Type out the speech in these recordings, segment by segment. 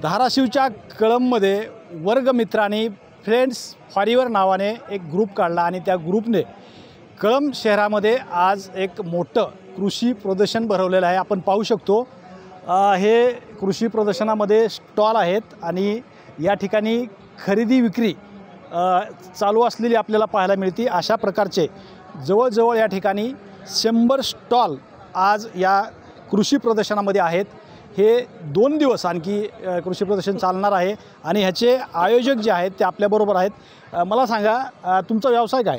धाराशिवच्या कळंबमध्ये वर्गमित्रांनी friends forever नावाने एक ग्रुप काढला आणि त्या ग्रुपने कळंब शहरामध्ये आज एक मोठं कृषी प्रदर्शन भरवलेलं आहे। आपण पाहू शकतो हे कृषी प्रदर्शनामध्ये स्टॉल आहेत आणि या ठिकाणी खरेदी विक्री चालू असलेली आपल्याला पाहायला मिळते। अशा प्रकारचे जवळजवळ या ठिकाणी 100 स्टॉल आज या कृषी प्रदर्शनामध्ये आहेत। हे 2 दिवस आणखी कृषी प्रदर्शन चालणार आहे आणि ह्याचे आयोजक जे आहेत ते आपल्याबरोबर आहेत। मला सांगा तुमचा व्यवसाय काय?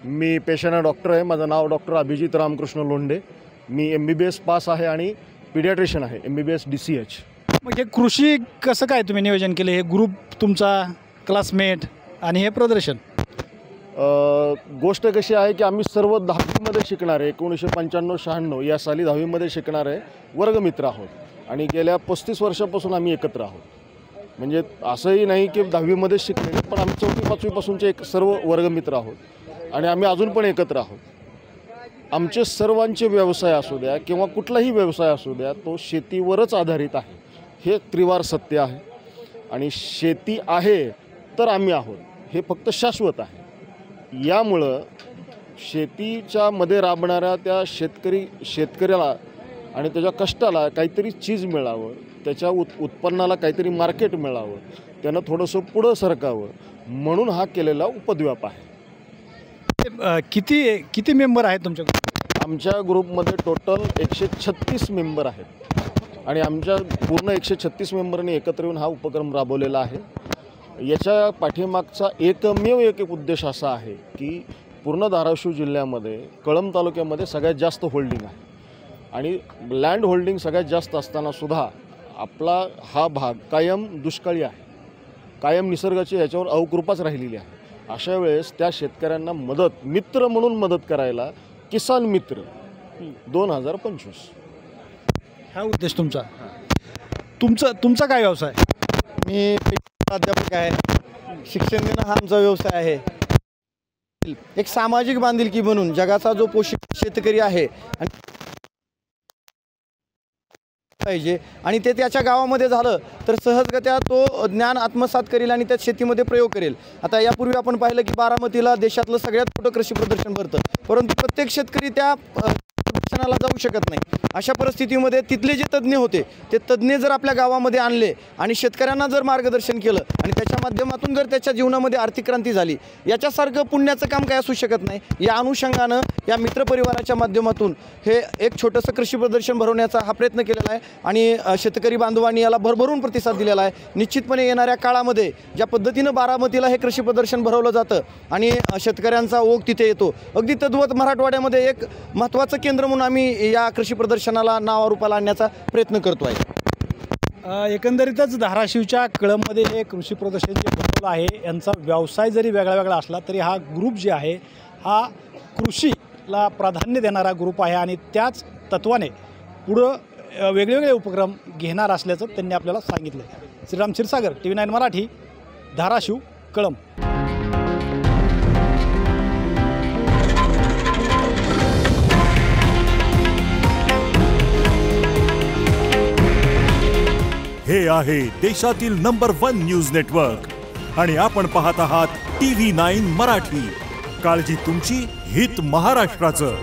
मी पेशाने डॉक्टर आहे। माझं नाव डॉक्टर अभिजित रामकृष्ण लोंढे। मी MBBS पास आहे आणि पीडियाट्रिशियन आहे, MBBS DCH। मग हे कृषी कसं काय तुम्ही नियोजन केले? हे ग्रुप तुमचा क्लासमेट आणि हे प्रदर्शन? गोष्ट कशी आहे की आम्ही सर्व 10वीमध्ये शिकणारे 1995-96 या साली 10वीमध्ये शिकणारे वर्गमित्र आहोत आणि गेल्या 35 वर्षापासून आम्ही एकत्र आहोत। म्हणजे असंही नाही की 10वीमध्ये शिकलेले, पण आम्ही 4वी-5वीपासूनचे एक सर्व वर्गमित्र आहोत आणि आम्ही अजून पण एकत्र आहोत। आमचे सर्वांचे व्यवसाय असू द्या किंवा कुठलाही व्यवसाय असू द्या तो शेतीवरच आधारित आहे, हे त्रिवार सत्य आहे। आणि शेती आहे तर आम्ही आहोत, हे फक्त शाश्वत आहे। यामुळं शेतीच्या मध्ये राबणाऱ्या त्या शेतकऱ्याला आणि त्याच्या कष्टाला काहीतरी चीज मिळावं, त्याच्या उत्पन्नाला काहीतरी मार्केट मिळावं, त्यानं थोडंसं पुढं सरकावं म्हणून हा केलेला उपद्व्याप आहे। किती मेंबर आहेत तुमच्या? आमच्या ग्रुपमध्ये टोटल 136 मेंबर आहेत आणि आमच्या पूर्ण 136 मेंबरने एकत्र येऊन हा उपक्रम राबवलेला आहे। याच्या पाठीमागचा एकमेव एक उद्देश असा आहे की पूर्ण धाराशिव जिल्ह्यामध्ये कळंब तालुक्यामध्ये सगळ्यात जास्त होल्डिंग आहे आणि लँड होल्डिंग सगळ्यात जास्त असताना सुद्धा आपला हा भाग कायम दुष्काळी आहे, कायम निसर्गाची याच्यावर अवकृपाच राहिलेली आहे। अशा वेळेस त्या शेतकऱ्यांना मित्र म्हणून मदत करायला किसान मित्र 2025 हा उद्देश तुमचा। तुमचा काय व्यवसाय? मी प्राध्यापक आहे, शिक्षण देणं हा आमचा व्यवसाय आहे। एक सामाजिक बांधिलकी म्हणून जगाचा जो पोषक शेतकरी आहे पाहिजे आणि ते त्याच्या गावामध्ये झालं तर सहजगत्या तो ज्ञान आत्मसात करेल आणि त्यात शेतीमध्ये प्रयोग करेल। आता यापूर्वी आपण पाहिलं की बारामतीला देशातलं सगळ्यात मोठं कृषी प्रदर्शन भरतं, परंतु प्रत्येक शेतकरी त्या प्रदर्शनाला जाऊ शकत नाही। अशा परिस्थितीमध्ये तिथले जे तज्ज्ञ होते ते तज्ज्ञ जर आपल्या गावामध्ये आणले आणि शेतकऱ्यांना जर मार्गदर्शन केलं आणि त्याच्या माध्यमातून जर त्याच्या जीवनामध्ये आर्थिक क्रांती झाली, याच्यासारखं पुण्याचं काम काय असू शकत नाही। या अनुषंगानं या मित्रपरिवाराच्या माध्यमातून हे एक छोटंसं कृषी प्रदर्शन भरवण्याचा हा प्रयत्न केलेला आहे आणि शेतकरी बांधवांनी याला भरभरून प्रतिसाद दिलेला आहे। निश्चितपणे येणाऱ्या काळामध्ये ज्या पद्धतीनं बारामतीला हे कृषी प्रदर्शन भरवलं जातं आणि शेतकऱ्यांचा ओघ तिथे येतो, अगदी तद्वत मराठवाड्यामध्ये एक महत्त्वाचं केंद्र म्हणून आम्ही या कृषी प्रदर्शनाला नावारूपाला आणण्याचा प्रयत्न करतो आहे। एकंदरीतच धाराशिवच्या कळंबमध्ये हे कृषी प्रदर्शन जे भरवलं आहे यांचा व्यवसाय जरी वेगळा वेगळा असला तरी हा ग्रुप जे आहे हा कृषीला प्राधान्य देणारा ग्रुप आहे आणि त्याच तत्वाने पुढं वेगवेगळे उपक्रम घेणार असल्याचं त्यांनी आपल्याला सांगितलं। श्रीराम क्षीरसागर, TV9 मराठी, धाराशिव, कळंब। हे आहे देशातील नंबर 1 न्यूज नेटवर्क आणि आपण पाहत आहात TV9 मराठी। काळजी तुमची, हित महाराष्ट्राचं।